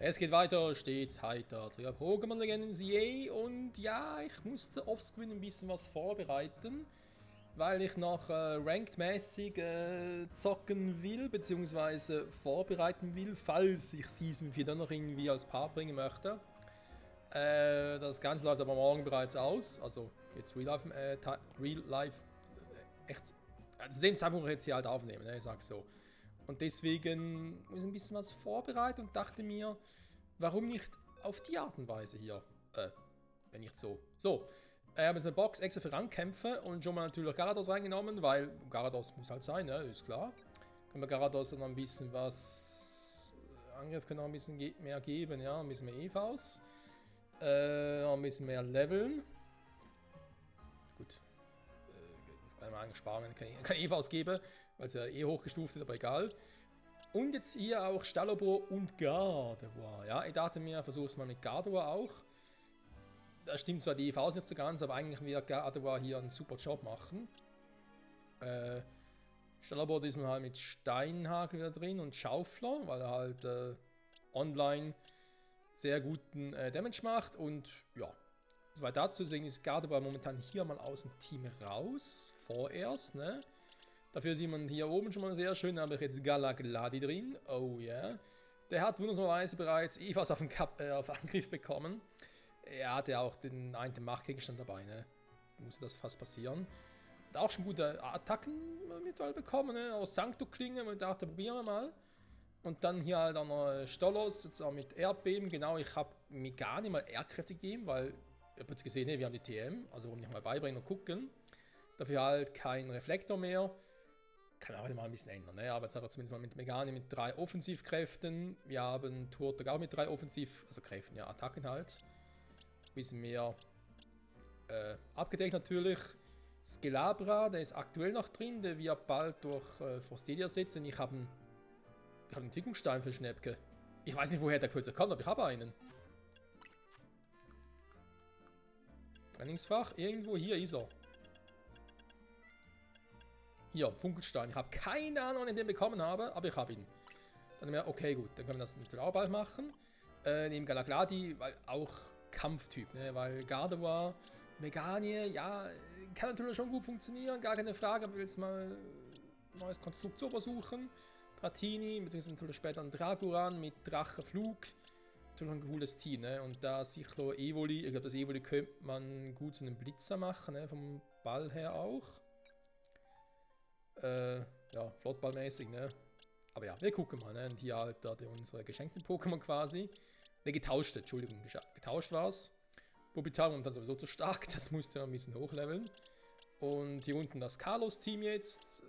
Es geht weiter, stets heiter. Zu Pokémon Legends EA und ja, ich musste offscreen ein bisschen was vorbereiten, weil ich noch ranked-mäßig zocken will, beziehungsweise vorbereiten will, falls ich Season 4 dann noch irgendwie als Part bringen möchte. Das Ganze läuft aber morgen bereits aus, also jetzt Real Life, echt, also den Zeitpunkt jetzt hier halt aufnehmen, ne, ich sag's so. Und deswegen muss ich ein bisschen was vorbereiten und dachte mir, warum nicht auf die Art und Weise hier? Wenn nicht so. So, ich habe jetzt eine Box extra für Rangkämpfe und schon mal natürlich Garados reingenommen, weil Garados muss halt sein, ne? Ist klar. Können wir Garados dann noch ein bisschen was... Angriff können noch ein bisschen mehr geben, ja, ein bisschen mehr EVs. Noch ein bisschen mehr Leveln. Gut. Kann man eigentlich sparen, wenn ich keine EVs gebe, weil es ja eh hochgestuft ist, aber egal. Und jetzt hier auch Stalobor und Gardevoir. Ja, ich dachte mir, versuche es mal mit Gardevoir auch. Da stimmt zwar die EVs nicht so ganz, aber eigentlich wird Gardevoir hier einen super Job machen. Stalobor diesmal halt mit Steinhagel wieder drin und Schaufler, weil er halt online sehr guten Damage macht. Und ja, soweit dazu sehen ist Gardevoir momentan hier mal aus dem Team raus, vorerst, ne? Dafür sieht man hier oben schon mal sehr schön, da habe ich jetzt Galagladi drin, oh ja. Yeah. Der hat wunderbarerweise bereits EVs auf Angriff bekommen. Er hatte auch den einen Machtgegenstand dabei, ne? Da musste das fast passieren. Hat auch schon gute Attacken mit bekommen, ne? Aus Sancto-Klinge, und ich dachte, probieren wir mal. Und dann hier halt auch noch Stolos, jetzt auch mit Erdbeben. Genau, ich habe mir gar nicht mal Erdkräfte gegeben, weil, ihr habt jetzt gesehen, wir haben die TM, also warum nicht mal beibringen und gucken. Dafür halt kein Reflektor mehr. Kann auch mal ein bisschen ändern, ne? Aber jetzt hat er zumindest mal mit Megane mit 3 Offensivkräften. Wir haben Turtok auch mit 3 Kräften, ja, Attacken halt. Ein bisschen mehr abgedeckt natürlich. Skelabra, der ist aktuell noch drin, der wird bald durch Forstedia setzen. Ich habe einen Entwicklungsstein für Schnäppke. Ich weiß nicht, woher der Kürzer kommt, aber ich habe einen. Trainingsfach, irgendwo hier ist er. Hier, Funkelstein. Ich habe keine Ahnung, wann ich den bekommen habe, aber ich habe ihn. Dann mir, okay, gut, dann können wir das natürlich auch bald machen. Neben Galagladi, weil auch Kampftyp, ne? Weil Gardevoir, Meganie, ja, kann natürlich schon gut funktionieren, gar keine Frage, aber ich will jetzt mal ein neues Konstrukt so versuchen. Dratini, beziehungsweise natürlich später ein Dragoran mit Drachenflug. Natürlich ein cooles Team, ne? Und da Sichlo Evoli, ich glaube, das Evoli könnte man gut zu einem Blitzer machen, ne? Vom Ball her auch. Ja, flottballmäßig, ne? Aber ja, wir gucken mal, ne? Und hier halt da unsere geschenkten Pokémon quasi. Ne, getauschte, Entschuldigung, getauscht war's. Pupitar und dann sowieso zu stark, das musste noch ein bisschen hochleveln. Und hier unten das Carlos-Team jetzt.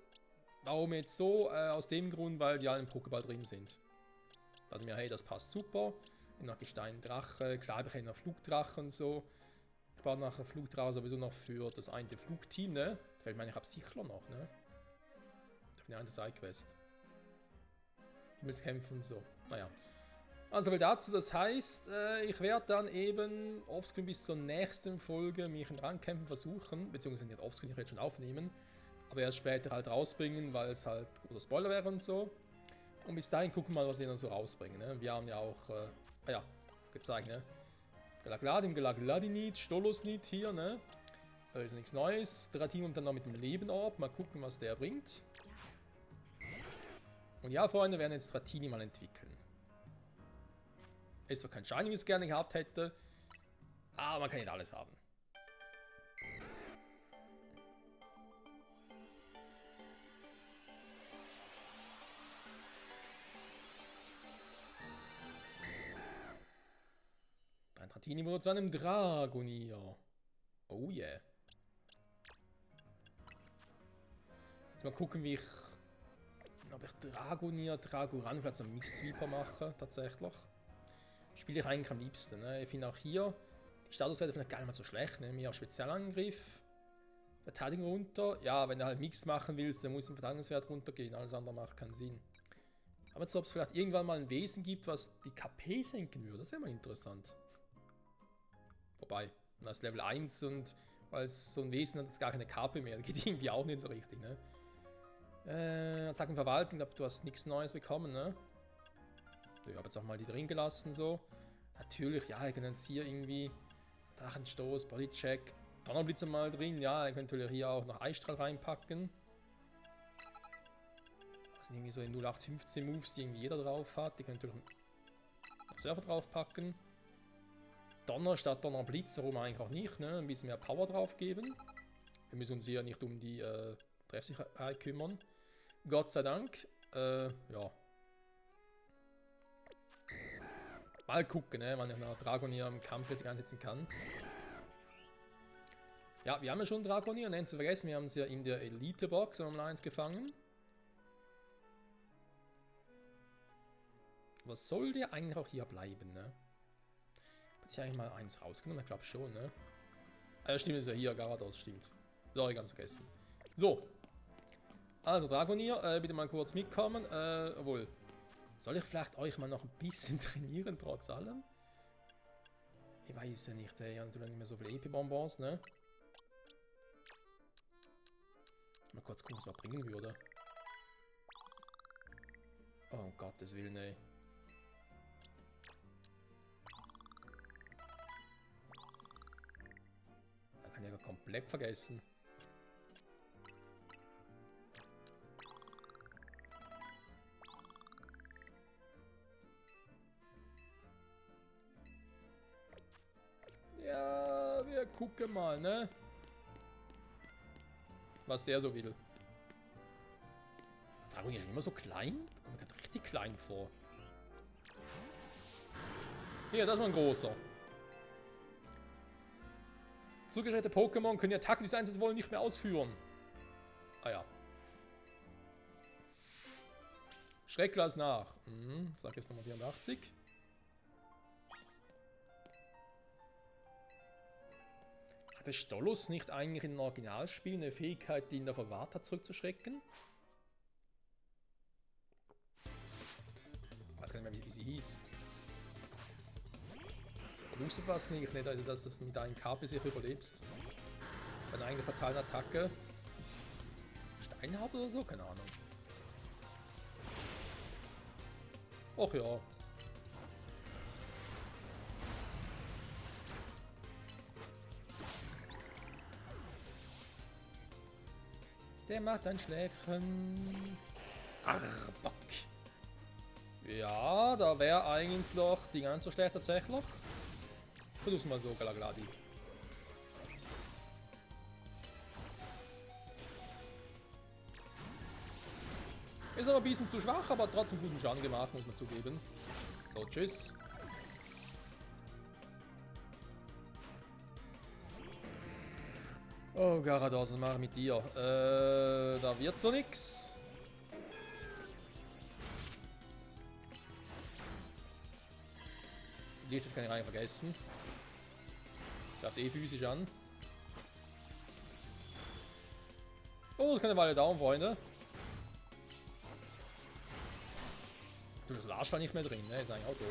Warum jetzt so? Aus dem Grund, weil die alle im Pokéball drin sind. Da dachte ich mir, hey, das passt super. Noch Gestein Drache, klar, ich habe noch Flugdrachen und so. Ich brauche nachher Flugdrache sowieso noch für das eine Flugteam, ne? Fällt mir eigentlich ab Sichler noch, ne? Auf eine andere Sidequest. Himmelskämpfe und so. Naja. Also viel dazu, das heißt, ich werde dann eben offscreen bis zur nächsten Folge mich in Rangkämpfen versuchen, beziehungsweise nicht offscreen, ich werde schon aufnehmen, aber erst später halt rausbringen, weil es halt großer Spoiler wäre und so. Und bis dahin gucken wir mal, was wir noch so rausbringen. Ne? Wir haben ja auch, ja, gezeigt, ne? Galagladin, Galagladinit, Stolosnit hier, ne? Also nichts Neues. Dratin und dann noch mit dem Lebenorb. Mal gucken, was der bringt. Und ja, Freunde, werden jetzt Dratini mal entwickeln. Ist zwar kein Shiny, wie ich es gerne gehabt hätte, aber man kann nicht alles haben. Ein Dratini wurde zu einem Dragonier. Oh yeah. Mal gucken, ob ich Dragonier, Dragoran, vielleicht so einen Mix-Sweeper mache, tatsächlich. Spiele ich eigentlich am liebsten. Ne? Ich finde auch hier, die Statuswerte vielleicht gar nicht mal so schlecht. Ne? Mehr Spezialangriff, Verteidigung runter. Ja, wenn du halt Mix machen willst, dann muss der Verteidigungswert runtergehen. Alles andere macht keinen Sinn. Aber jetzt, ob es vielleicht irgendwann mal ein Wesen gibt, was die KP senken würde, das wäre mal interessant. Vorbei. Das ist Level 1 und weil es so ein Wesen hat, das gar keine KP mehr. Das geht irgendwie auch nicht so richtig, ne? Attackenverwaltung, ich glaube, du hast nichts Neues bekommen, ne? Ich habe jetzt auch mal die drin gelassen, so. Natürlich, ja, ihr könnt jetzt hier irgendwie Drachenstoß, Bodycheck, Donnerblitzer mal drin. Ja, ihr könnt natürlich hier auch noch Eisstrahl reinpacken. Das sind irgendwie so 0815 Moves, die irgendwie jeder drauf hat. Die könnt ihr natürlich noch Surfer drauf packen. Donner statt Donnerblitz, warum eigentlich auch nicht, ne? Ein bisschen mehr Power drauf geben. Wir müssen uns hier nicht um die Treffsicherheit kümmern. Gott sei Dank. Ja. Mal gucken, ne, wann ich noch Dragonier im Kampf richtig einsetzen kann. Ja, wir haben ja schon Dragonier, nicht zu vergessen, wir haben es ja in der Elite-Box Nummer 1 gefangen. Aber soll der eigentlich auch hier bleiben, ne? Hat sich eigentlich mal eins rausgenommen? Ich glaube schon, ne? Ah, ja, stimmt, ist ja hier, Garados, stimmt. Sorry, ganz vergessen. So. Also, Dragonier, bitte mal kurz mitkommen. Obwohl, soll ich vielleicht euch mal noch ein bisschen trainieren, trotz allem? Ich weiß ja nicht, ey. Ich habe natürlich nicht mehr so viele EP-Bonbons, ne? Mal kurz gucken, was man bringen würde. Oh, um Gottes Willen, ey. Da kann ich ja komplett vergessen. Ja, wir gucken mal, ne? Was der so will. Der Dragon ist schon immer so klein? Da kommt mir gerade richtig klein vor. Hier, das war ein großer. Zugestellte Pokémon können die Attacke, die sie einsetzen wollen, nicht mehr ausführen. Ah ja. Schreckglas nach. Sag jetzt nochmal 84. Hatte Stolos nicht eigentlich in einem Originalspiel eine Fähigkeit, die ihn davor bewahrt hat, zurückzuschrecken? Ich weiß gar nicht mehr, wie sie hieß. Du wusstet was nicht, also dass das mit einem KP sich überlebst. Bei einer eigentlich fatalen Attacke. Steinhaupt oder so? Keine Ahnung. Och ja. Der macht ein Schläfchen. Ach, Bock. Ja, da wäre eigentlich die ganz so schlecht tatsächlich. Versuch's mal so, Galagladi. Ist aber ein bisschen zu schwach, aber trotzdem guten Schaden gemacht, muss man zugeben. So, tschüss. Oh, Garados, was mache ich mit dir? Da wird so nix. Die kann ich eigentlich vergessen. Greift eh physisch an. Oh, das kann eine Weile dauern, Freunde. Du, das Lars war nicht mehr drin, ne? Ist eigentlich auch doof.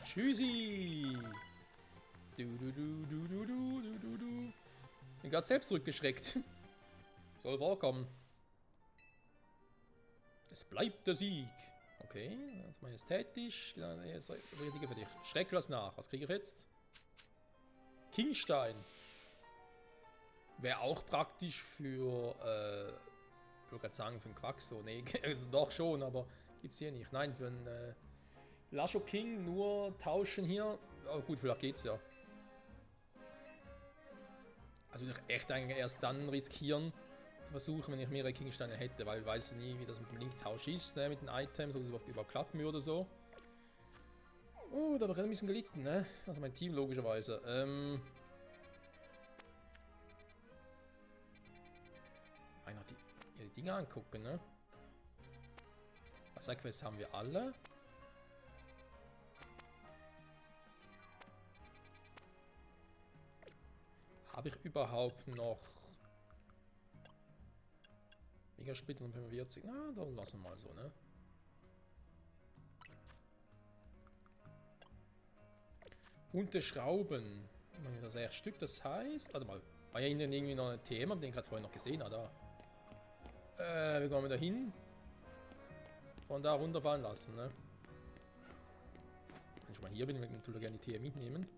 Tschüssi! Du. Ich gerade selbst zurückgeschreckt. Soll vorkommen. Es bleibt der Sieg. Okay, das majestätisch. Genau, das Richtige für dich. Schreckglas nach. Was kriege ich jetzt? Kingstein. Wäre auch praktisch für, ich würde gerade sagen, für einen Quaxo. Nee, also doch schon, aber gibt's hier nicht. Nein, für einen Lasho King nur tauschen hier. Aber gut, vielleicht geht's ja. Also würde ich echt eigentlich erst dann riskieren, zu versuchen, wenn ich mehrere Kingsteine hätte, weil ich weiß nie, wie das mit dem Linktausch ist, ne, mit den Items, ob es überhaupt klappen würde oder so. Oh, da habe ich ein bisschen gelitten, ne? Also mein Team logischerweise. Einer die Dinge angucken, ne? Wasserquest haben wir alle. Habe ich überhaupt noch Megasplitter und 45? Na, dann lassen wir mal so, ne? Bunte Schrauben. Das 6 Stück, das heißt... Warte mal, war ja hinten irgendwie noch ein Thema, den ich gerade vorhin noch gesehen habe. Da. Wie kommen wir da hin? Von da runterfahren lassen, ne? Wenn ich mal hier bin, würde ich natürlich gerne die TM mitnehmen.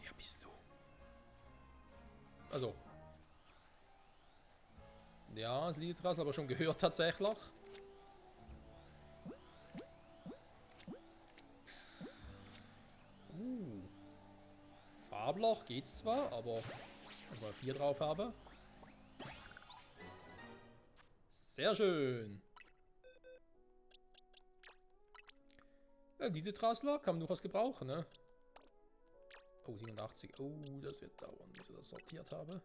Wer bist du? Also. Ja, das Lied draus, aber schon gehört tatsächlich. Farbloch geht's zwar, aber wenn ich mal 4 drauf habe. Sehr schön. Ja, die Trassler kann man durchaus gebrauchen, ne? Oh, 87. Oh, das wird dauern, bis ich das sortiert habe.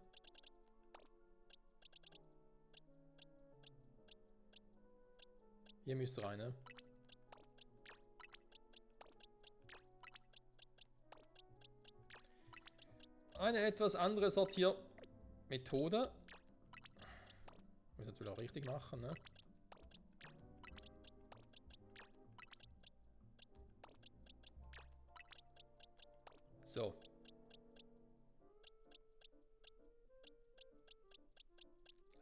Hier müsste rein, ne? Eine etwas andere Sortiermethode. Muss natürlich auch richtig machen, ne? So.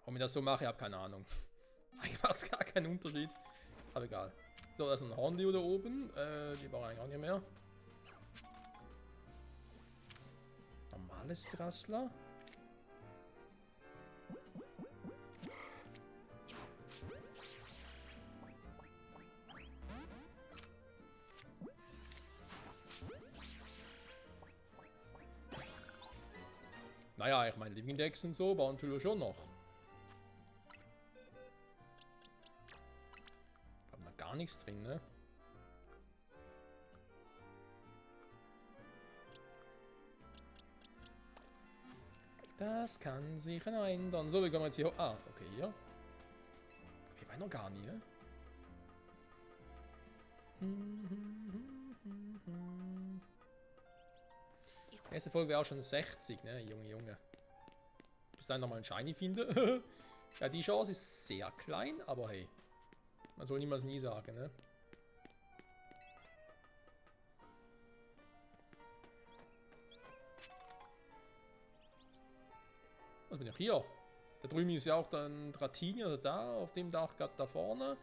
Warum ich das so mache, ich habe keine Ahnung. Eigentlich macht es gar keinen Unterschied. Aber egal. So, da ist ein Hornleo da oben. Die brauche ich eigentlich auch nicht mehr. Normales Drassler. Naja, ich meine, Living Decks und so bauen natürlich schon noch. Ich habe da gar nichts drin, ne? Das kann sich noch ändern. So, wir kommen jetzt hier hoch. Ah, okay, hier. Hier war noch gar nie, ne? Nächste Folge wäre auch schon 60, ne? Junge. Bis dann nochmal ein Shiny finde. Ja, die Chance ist sehr klein, aber hey. Man soll niemals nie sagen, ne? Was bin ich hier? Da drüben ist ja auch dann Dratini oder da, auf dem Dach gerade da vorne.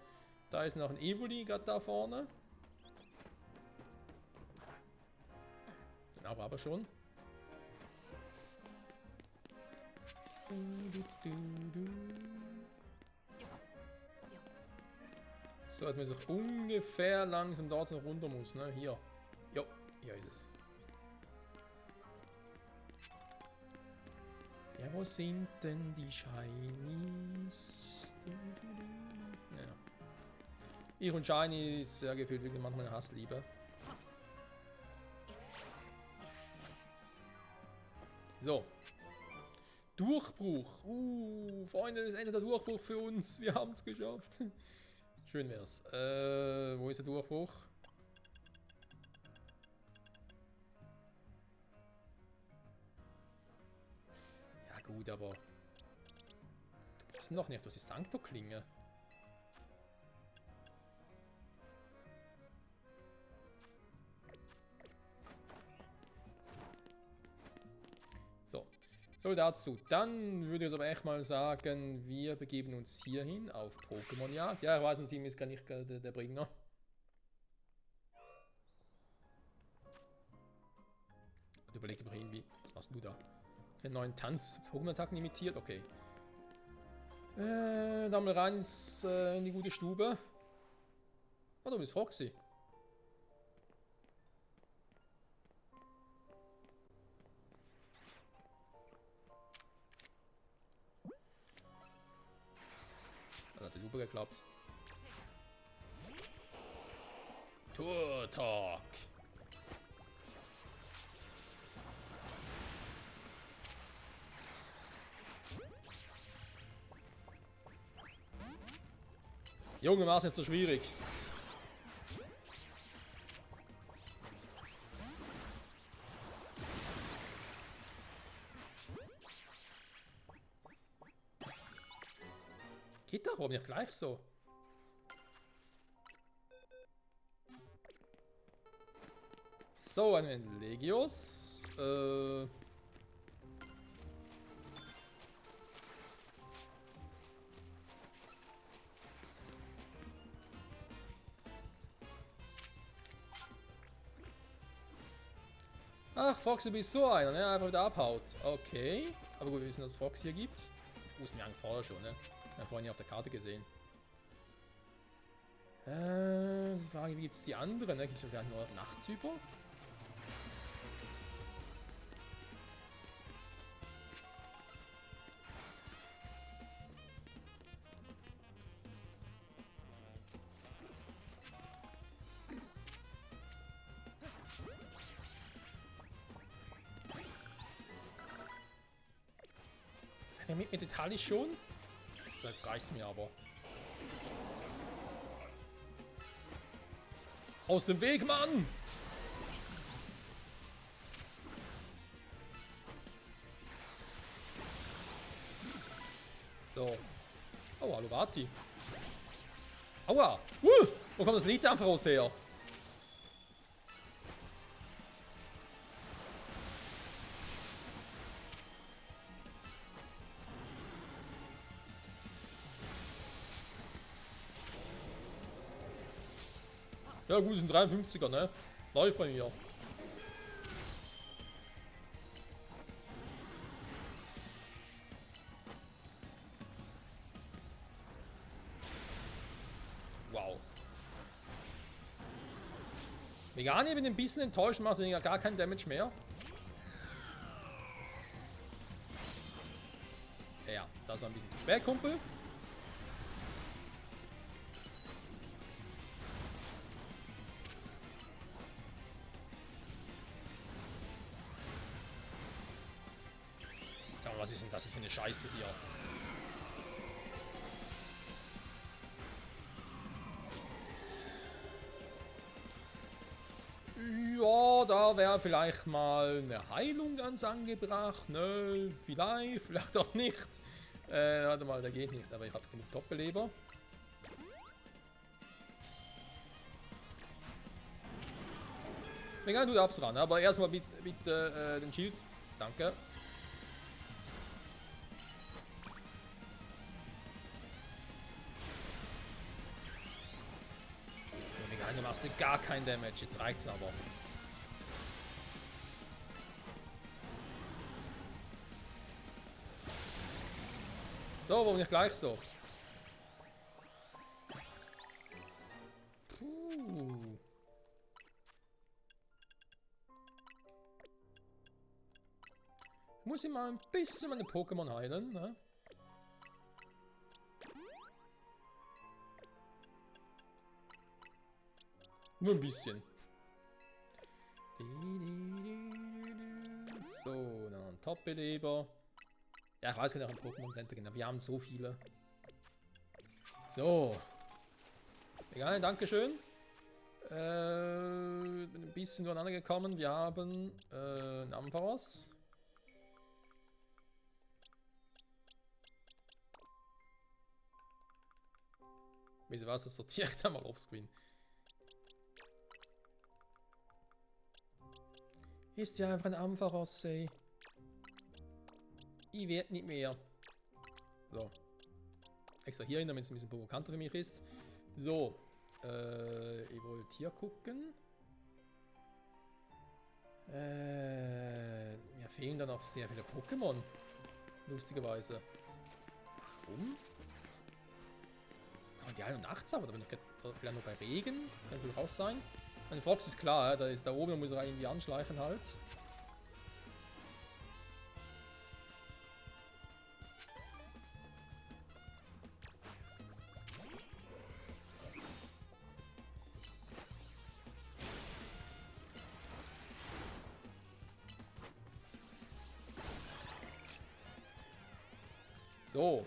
Da ist noch ein Evoli gerade da vorne. Aber schon. So, jetzt muss ich ungefähr langsam dort noch runter muss, ne? Hier. Jo, hier ist es. Ja, wo sind denn die Shinies? Ja. Ich und Shinies sehr gefühlt wirklich manchmal eine Hassliebe. So. Durchbruch. Freunde, das Ende der Durchbruch für uns. Wir haben es geschafft. Schön wär's. Wo ist der Durchbruch? Ja gut, aber... Du bist noch nicht, du hast die Sancto-Klinge. So. So dazu. Dann würde ich aber echt mal sagen, wir begeben uns hierhin auf Pokémon-Jagd. Ja, ich weiß, mein Team ist gar nicht der Bringer. Ich überlege mal irgendwie, was machst du da? Den neuen Tanz, Pokémon-Attacken imitiert, okay. Dann mal rein in die gute Stube. Oh, du bist Foxy. super geklappt. Turtok. Junge, war es nicht so schwierig. Geht doch, warum nicht gleich so? So, ein Legios. Ach, Foxy, du bist so einer, ne? Einfach wieder abhaut. Okay. Aber gut, wir wissen, dass es Fox hier gibt. Das wussten wir eigentlich vorher schon, ne? Wir haben vorhin hier auf der Karte gesehen. Die Frage, wie gibt es die anderen, ne? Gibt es vielleicht nur Nachtzyper? Mit Detail schon? Jetzt reicht's mir aber. Aus dem Weg, Mann! So. Oh, hallo Vati. Aua! Wo kommt das Lied einfach raus her? Ja gut, sind 53er, ne? Läuft bei mir. Wow. Megane bin ein bisschen enttäuscht, macht ja gar kein Damage mehr. Ja, das war ein bisschen zu spät, Kumpel. Sag mal, was ist denn das jetzt für eine Scheiße hier? Ja, da wäre vielleicht mal eine Heilung ganz angebracht. Ne, vielleicht auch nicht. Warte mal, der geht nicht, aber ich habe genug Doppelleber. Egal, du darfst ran, aber erstmal bitte den Shields. Danke. Du machst dir gar kein Damage, jetzt reicht's aber. So, warum nicht gleich so? Puh. Muss ich mal ein bisschen meine Pokémon heilen, ne? Nur ein bisschen. So, dann Top-Beleber. Ja, ich weiß gar nicht, auch im Pokémon Center genau. Wir haben so viele. So. Egal, dankeschön. Bin ein bisschen durcheinander gekommen. Wir haben einen Ampharos. Wieso war es das sortiert einmal offscreen? Ist ja einfach ein Ampharos, ey. Ich werde nicht mehr. So. Extra hier hin, damit es ein bisschen provokanter für mich ist. So. Ich wollte hier gucken. Mir fehlen dann auch sehr viele Pokémon. Lustigerweise. Warum? Und die Ein- und Nachts, aber da bin ich vielleicht noch bei Regen. Kann durchaus sein. Meine Fox ist klar, da ist da oben, da muss er irgendwie anschleichen halt. So.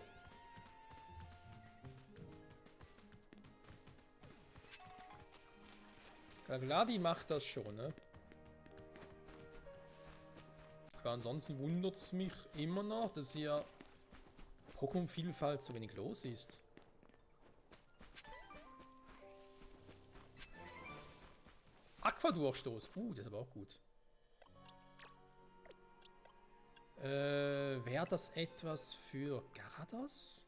Gladi macht das schon, ne? Aber ansonsten wundert es mich immer noch, dass hier Pokémon-Vielfalt so wenig los ist. Aqua-Durchstoß. Das ist aber auch gut. Wäre das etwas für Garados?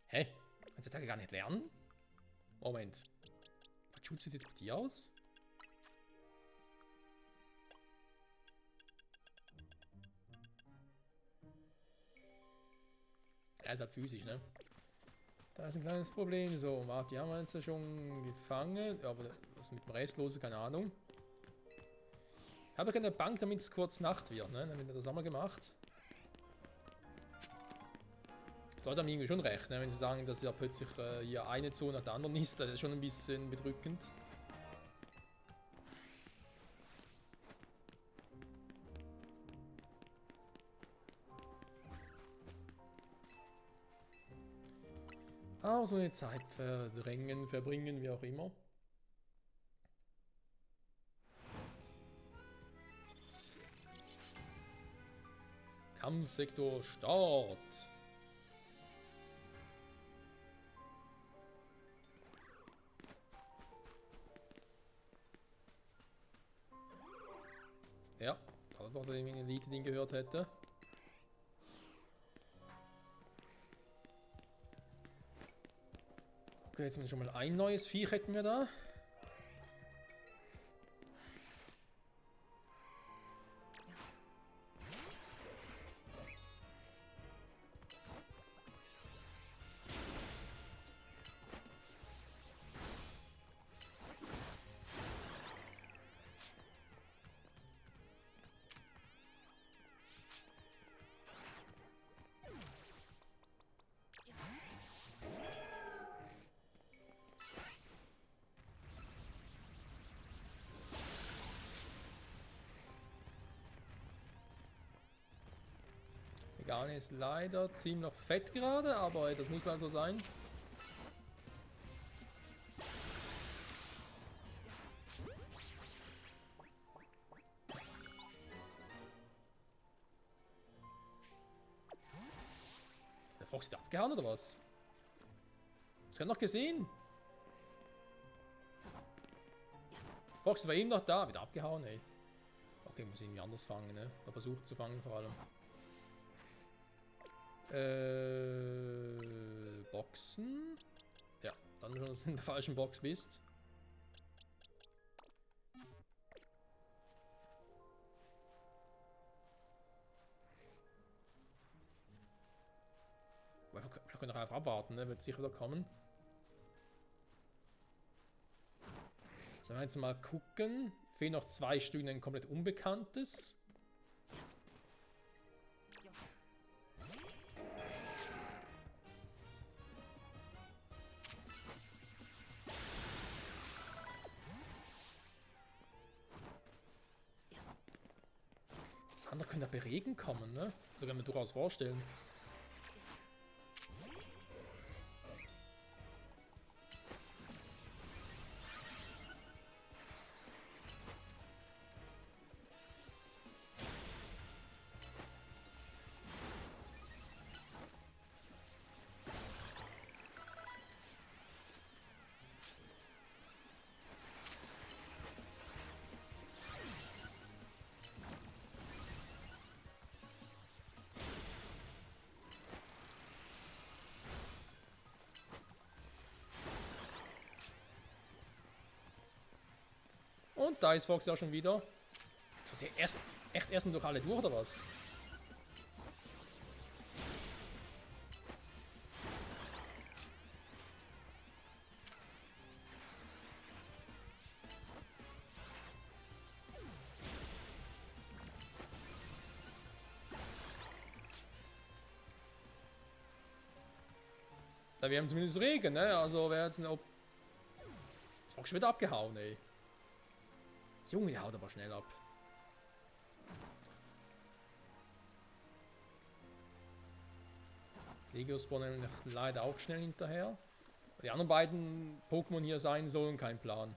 Hä? Kannst du das gar nicht lernen? Moment. Was schaut es jetzt bei dir aus? Er ist halt physisch, ne? Da ist ein kleines Problem. So, warte, die haben wir jetzt ja schon gefangen. Aber was mit dem Restlosen, keine Ahnung. Habe ich eine Bank, damit es kurz Nacht wird, ne? Dann haben wir das einmal gemacht. Das Leute haben irgendwie schon recht, ne? Wenn sie sagen, dass ja plötzlich hier eine Zone nach der anderen ist. Das ist schon ein bisschen bedrückend. Aber so eine Zeit verbringen, wie auch immer. Kampfsektor Start. Ja, kann doch, dass ich ein Elite-Ding gehört hätte. Okay, jetzt schon mal ein neues Viech hätten wir da. Megane ist leider ziemlich fett gerade, aber das muss leider so sein. Der Frogs ist abgehauen oder was? Das hat noch gesehen. Fox war eben noch da, wieder abgehauen, ey. Okay, muss irgendwie anders fangen, ne? Oder versuchen zu fangen vor allem. Boxen. Ja, dann schon, dass du in der falschen Box bist. Wir können auch einfach abwarten, ne? Wird sicher wieder kommen. Sollen wir jetzt mal gucken. Fehlen noch 2 Stück, ein komplett Unbekanntes. Das andere könnte ja bei Regen kommen, ne? Das kann man durchaus vorstellen. Und da ist Fox ja schon wieder. So, der echt erst durch alle durch, oder was? Da wir haben zumindest Regen, ne? Also wäre jetzt ein Fox schon wieder abgehauen, ey. Junge, der haut aber schnell ab. Legio spawnen leider auch schnell hinterher. Die anderen beiden Pokémon hier sein sollen, kein Plan.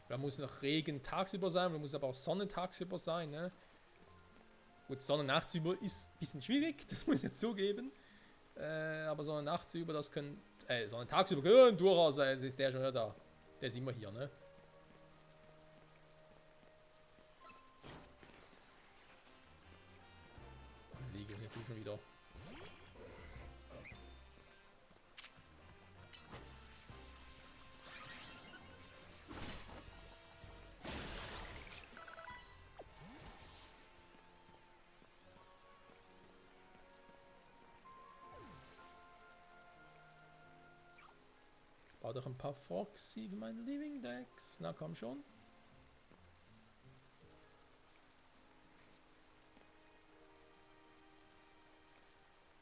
Da muss noch Regen tagsüber sein, da muss aber auch Sonne tagsüber sein. Ne? Gut, Sonne nachtsüber ist ein bisschen schwierig, das muss ich jetzt zugeben. Aber Sonne nachtsüber, das können. Sonne tagsüber können durchaus, ist der schon wieder da. Der ist immer hier, ne? Liege hier schon wieder. Baue doch ein paar Foxy für meine Living Decks. Na komm schon.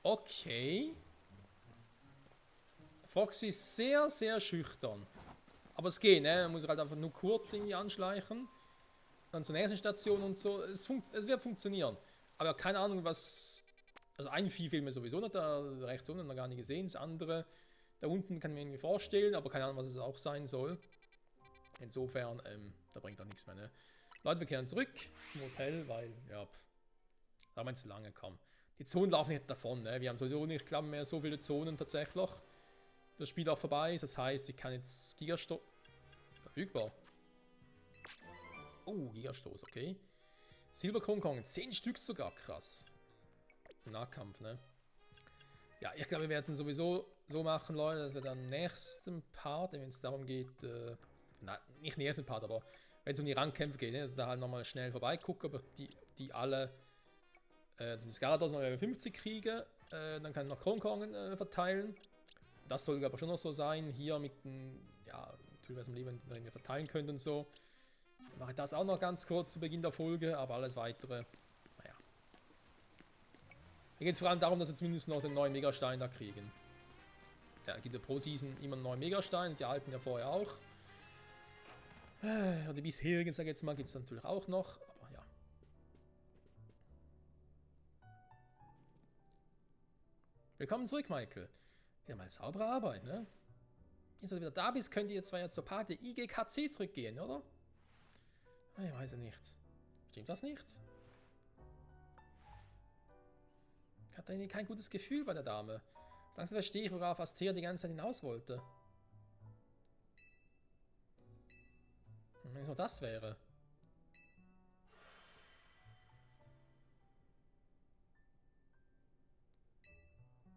Okay. Foxy ist sehr, sehr schüchtern. Aber es geht, ne? Man muss halt einfach nur kurz irgendwie anschleichen. Dann zur nächsten Station und so. Es wird funktionieren. Aber keine Ahnung, was. Also ein Vieh fehlt mir sowieso noch, da rechts unten noch gar nicht gesehen. Das andere. Da unten kann ich mir irgendwie vorstellen, aber keine Ahnung, was es auch sein soll. Insofern, da bringt auch nichts mehr, ne? Leute, wir kehren zurück zum Hotel, weil, ja, da haben wir jetzt lange kam. Die Zonen laufen nicht davon, ne? Wir haben sowieso nicht, glaube mehr so viele Zonen tatsächlich. Das Spiel auch vorbei ist, das heißt, ich kann jetzt Gigastoß... Verfügbar. Oh, Gigastoß, okay. Silberkronkong, 10 Stück sogar, krass. Nahkampf, ne? Ja, ich glaube, wir werden sowieso so machen, Leute, dass wir dann im nächsten Part, wenn es darum geht, nein, nicht im nächsten Part, aber wenn es um die Rangkämpfe geht, ne, also da halt nochmal schnell vorbeigucken, ob ich die alle zum Skarados noch Level 50 kriege, dann kann ich noch Kronkorn verteilen. Das soll aber schon noch so sein, hier mit dem, ja, natürlich was im Leben drin wir verteilen können und so. Dann mache ich das auch noch ganz kurz zu Beginn der Folge, aber alles weitere, naja. Hier geht es vor allem darum, dass wir zumindest noch den neuen Megastein da kriegen. Ja, gibt ja pro Season immer einen neuen Megastein, die alten ja vorher auch. Die bisherigen, sag ich jetzt mal, gibt es natürlich auch noch, aber ja. Willkommen zurück, Michael. Wieder mal saubere Arbeit, ne? Jetzt, dass du wieder da bist, könnt ihr zwar ja zur Party IGKC zurückgehen, oder? Ich weiß ja nicht. Stimmt das nicht? Ich hatte irgendwie kein gutes Gefühl bei der Dame. Langsam verstehe ich, worauf Astea die ganze Zeit hinaus wollte. Wenn es nur das wäre.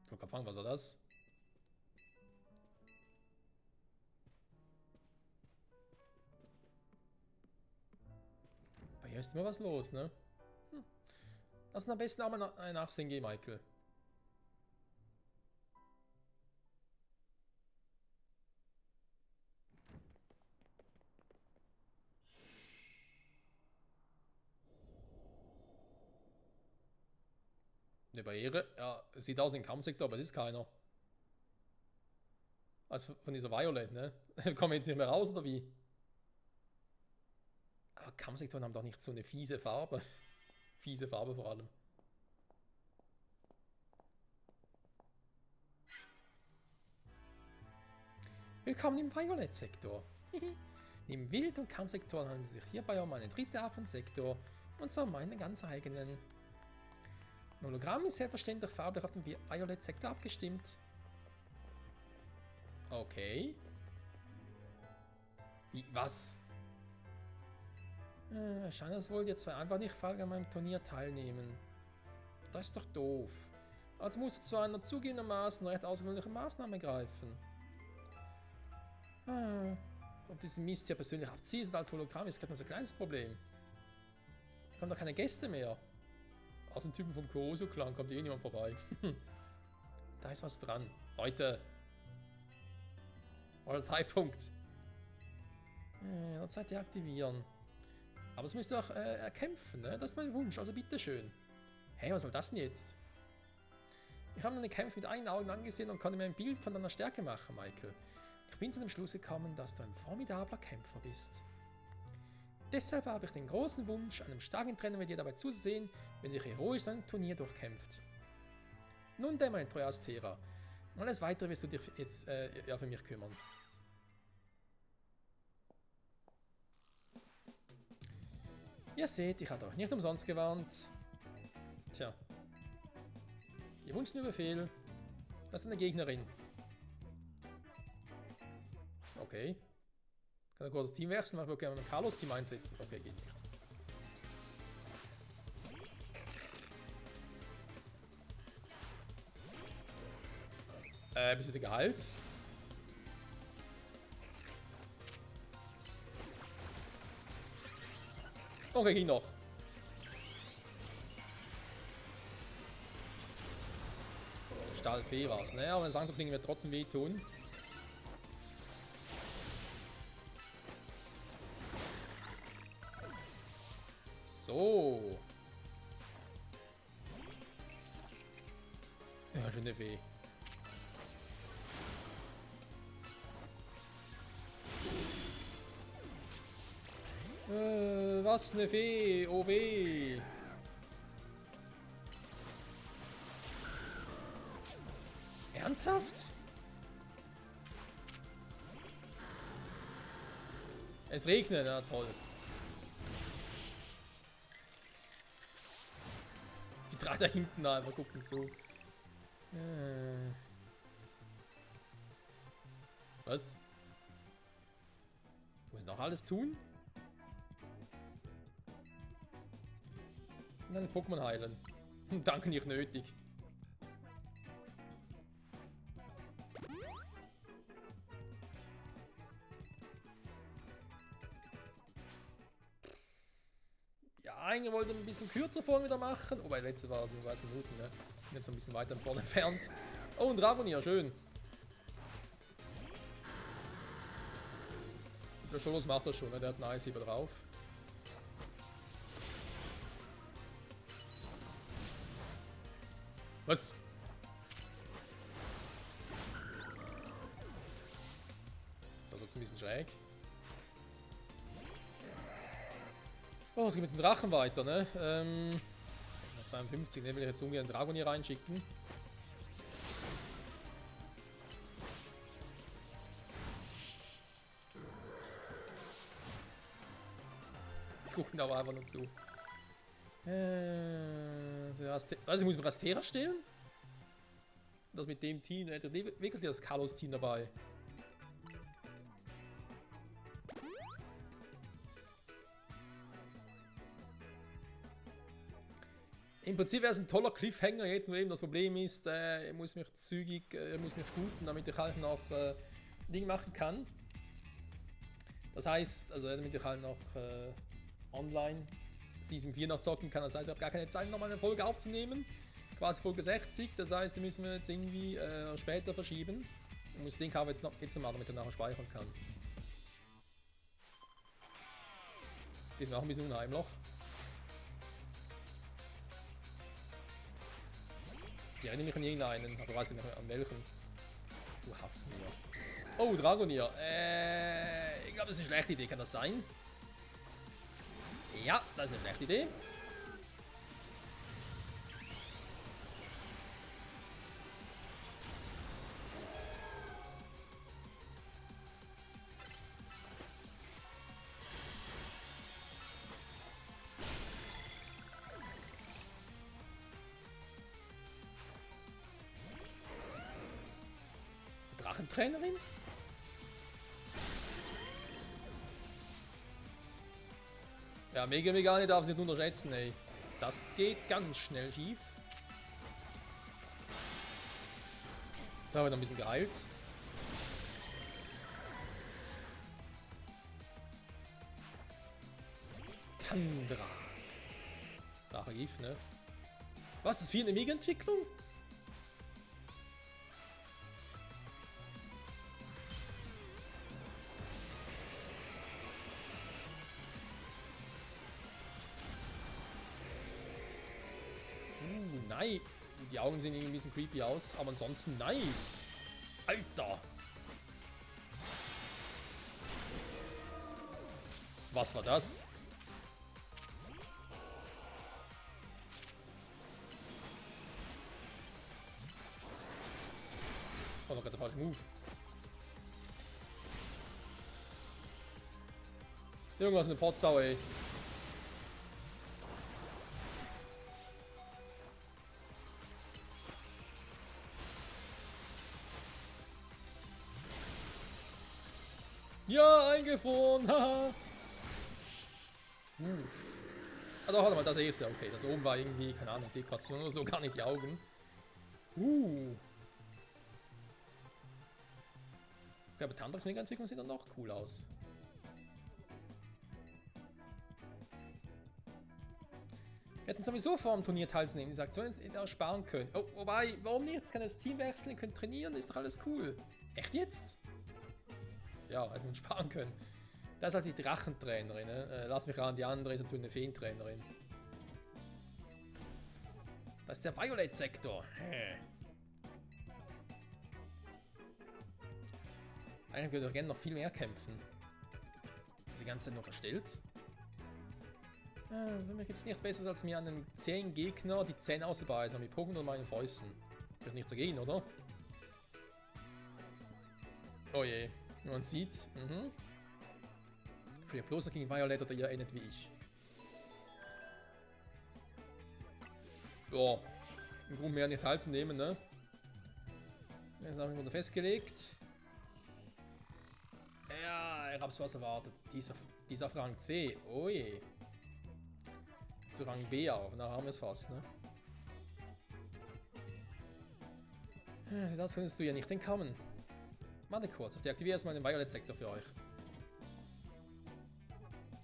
Ich wollte gerade fragen, was war das? Bei ihr ist immer was los, ne? Lass uns am besten auch mal nachsehen gehen, Michael. Eine Barriere? Ja, es sieht aus wie ein Kampfsektor, aber das ist keiner. Also von dieser Violet, ne? Kommen wir jetzt nicht mehr raus, oder wie? Aber Kampfsektoren haben doch nicht so eine fiese Farbe. Fiese Farbe vor allem. Willkommen im Violet-Sektor. Neben Wild- und Kampfsektoren handelt es sich hierbei um eine dritte Art von Sektor, und zwar um einen ganz eigenen. Ein Hologramm ist selbstverständlich farblich auf den Violet-Sektor abgestimmt. Okay. Wie, was? Scheint, als wollt ihr zwei einfach nicht freiwillig an meinem Turnier teilnehmen. Das ist doch doof. Also musst du zu einer zugegebenermaßen recht außergewöhnlichen Maßnahme greifen. Ob diesen Mist ja persönlich abziehst als Hologramm ist gerade nur so ein kleines Problem. Da kommen doch keine Gäste mehr. Aus dem Typen vom Kuroso-Clan kommt eh niemand vorbei. Da ist was dran. Leute. Euer Zeitpunkt. Zeit deaktivieren. Aber es müsst ihr auch erkämpfen, ne? Das ist mein Wunsch, also bitteschön. Hey, was soll das denn jetzt? Ich habe deine Kämpfe mit eigenen Augen angesehen und konnte mir ein Bild von deiner Stärke machen, Michael. Ich bin zu dem Schluss gekommen, dass du ein formidabler Kämpfer bist. Deshalb habe ich den großen Wunsch, einem starken Trainer wie dir dabei zuzusehen, wie sich heroisch sein Turnier durchkämpft. Nun denn, mein treuer Astera. Alles weitere wirst du dich jetzt für mich kümmern. Ihr seht, ich hatte euch nicht umsonst gewarnt. Tja. Ihr wünscht mir Befehl. Das ist eine Gegnerin. Okay. Kann er kurz das Team wechseln? Ich würde gerne ein Carlos-Team einsetzen. Okay, geht nicht. Bist du wieder geheilt? Okay, ging noch. Stahlfee war es, ne? Aber das andere Ding wird trotzdem wehtun. So. Ja, schöne Fee. Was eine Fee, oh weh. Ernsthaft? Es regnet, na toll. Die drei da hinten einfach gucken zu. Was? Muss ich noch alles tun? Und dann Pokémon heilen. Danke, nicht nötig. Ja, eigentlich wollte ich ein bisschen kürzer vorne wieder machen. Wobei, letzte war so 30 Minuten, ne? Ich bin jetzt ein bisschen weiter vorne entfernt. Oh, ein Dragonier, schön. Der Scholos macht das schon, ne? Der hat einen Eishieber drauf. Was? Das ist jetzt ein bisschen schräg. Oh, es geht mit dem Drachen weiter, ne? 52, ne? Will ich jetzt ungern einen Dragon hier reinschicken. Die gucken aber einfach nur zu. Also ich muss mir Astera stellen? Das mit dem Team, da wirklich das Carlos-Team dabei. Im Prinzip wäre es ein toller Cliffhanger jetzt, nur eben das Problem ist, ich muss mich zügig, muss mich sputen, damit ich halt noch Dinge machen kann. Das heißt, also damit ich halt noch online Season 4 noch zocken kann, das heißt, ich habe gar keine Zeit, nochmal eine Folge aufzunehmen. Quasi Folge 60, das heißt, die müssen wir jetzt irgendwie später verschieben. Ich muss den Cover jetzt noch machen, damit er nachher speichern kann. Die ist noch ein bisschen unheimlich. Ich erinnere mich an irgendeinen, aber weiß nicht mehr an welchen. Du Hafnier. Oh, Dragonier. Ich glaube, das ist eine schlechte Idee, kann das sein? Ja, das ist eine schlechte Idee. Drachentrainerin? Ja, Mega Megane darf ich nicht unterschätzen, ey. Das geht ganz schnell schief. Da wird ein bisschen geheilt. Kandra. Drachengif, ne? Was, das ist eine Mega-Entwicklung? Die Augen sehen irgendwie ein bisschen creepy aus, aber ansonsten nice. Alter! Was war das? Oh, noch gerade der falsche Move. Irgendwas eine Potsau, ey. Ja, eingefroren, haha. Also, warte mal, das ist ja okay. Das oben war irgendwie, keine Ahnung, Dekoration oder so, gar nicht die Augen. Okay, aber Tandrax Mega-Entwicklung sieht dann auch cool aus. Wir hätten sowieso vor dem Turnier teilzunehmen, diese Aktionen auch sparen können. Oh, wobei, warum nicht? Jetzt kann das Team wechseln, ihr könnt trainieren, ist doch alles cool. Echt jetzt? Ja, hätten wir uns sparen können. Das ist halt die Drachentrainerin, ne? Lass mich ran, die andere ist natürlich eine Feentrainerin. Das ist der Violet-Sektor. Eigentlich würde ich gerne noch viel mehr kämpfen. Ist die ganze Zeit nur verstellt? Für mich gibt es nichts Besseres, als mir an einem 10 Gegner die Zähne auszubeißen, mit Pokémon und meinen Fäusten. Wird nicht so gehen, oder? Oh je, wie man sieht. Verliert bloß noch gegen Violet oder ihr ähnelt wie ich. Ja, im Grunde mehr nicht teilzunehmen, ne? Das ist auch immer festgelegt. Ja, ich hab's was erwartet. Dieser auf Rang C, oh je. Zu Rang B auch, na haben wir es fast, ne? Das könntest du ja nicht entkommen. Warte kurz, ich deaktiviere erstmal den Violet-Sektor für euch.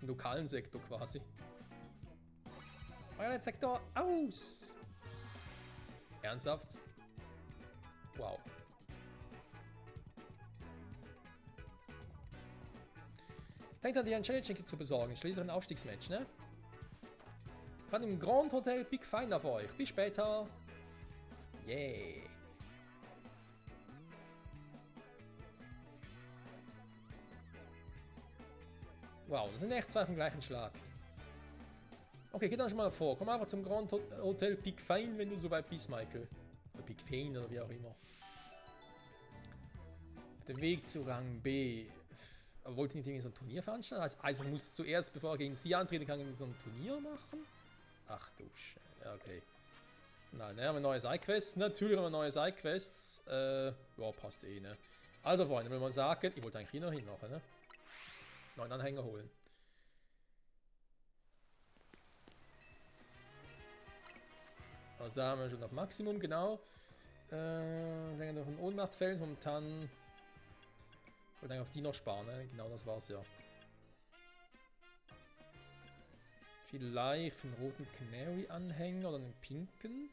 Den lokalen Sektor quasi. Violet-Sektor aus! Ernsthaft? Wow. Denkt an, dir ein Challenge-Ticket zu besorgen. Schließlich ein Aufstiegsmatch, ne? Gerade im Grand Hotel Big Fine auf euch. Bis später. Yay. Wow, das sind echt zwei vom gleichen Schlag. Okay, geh dann schon mal vor. Komm einfach zum Grand Hotel Big Fine, wenn du soweit bist, Michael. Oder Big Fine oder wie auch immer. Der Weg zu Rang B. Aber wollte nicht irgendwie so ein Turnier veranstalten? Also ich muss zuerst, bevor er gegen sie antreten kann, so ein Turnier machen? Ach du Scheiße. Ja, okay. Nein, ne, haben wir neue Sidequests. Natürlich haben wir neue Sidequests. Ja, passt eh, ne. Also, Freunde, will man sagen, ich wollte eigentlich hier noch hin, ne? Neuen Anhänger holen. Also da haben wir schon auf Maximum, genau. Wenn noch ein Ohnmacht fällt, momentan. Ich wollte eigentlich auf die noch sparen, ne? Genau das war's ja. Vielleicht einen roten Canary-Anhänger oder einen pinken.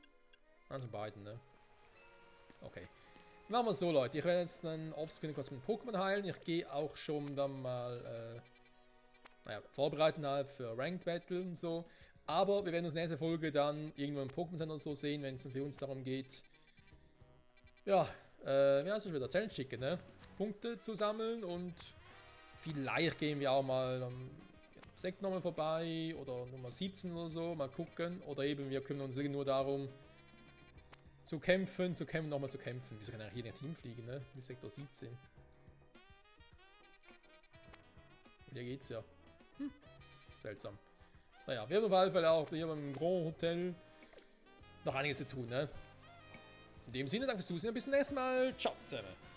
Also beiden, ne? Okay. Machen wir es so, Leute. Ich werde jetzt dann offscreen kurz mit Pokémon heilen. Ich gehe auch schon dann mal vorbereiten halt für Ranked Battle und so. Aber wir werden uns nächste Folge dann irgendwo im Pokémon Center so sehen, wenn es für uns darum geht. Ja, wie heißt es wieder? Challenge Ticket, ne? Punkte zu sammeln und vielleicht gehen wir auch mal Sekt nochmal vorbei oder Nummer 17 oder so, mal gucken. Oder eben wir kümmern uns nur darum, zu kämpfen, nochmal zu kämpfen. Wieso kann er hier in Team fliegen, ne? Mit Sektor 17. Hier geht's ja. Seltsam. Naja, wir haben auf jeden Fall auch hier beim Grand Hotel noch einiges zu tun, ne? In dem Sinne, danke fürs Zusehen, bis zum nächsten Mal. Ciao zusammen.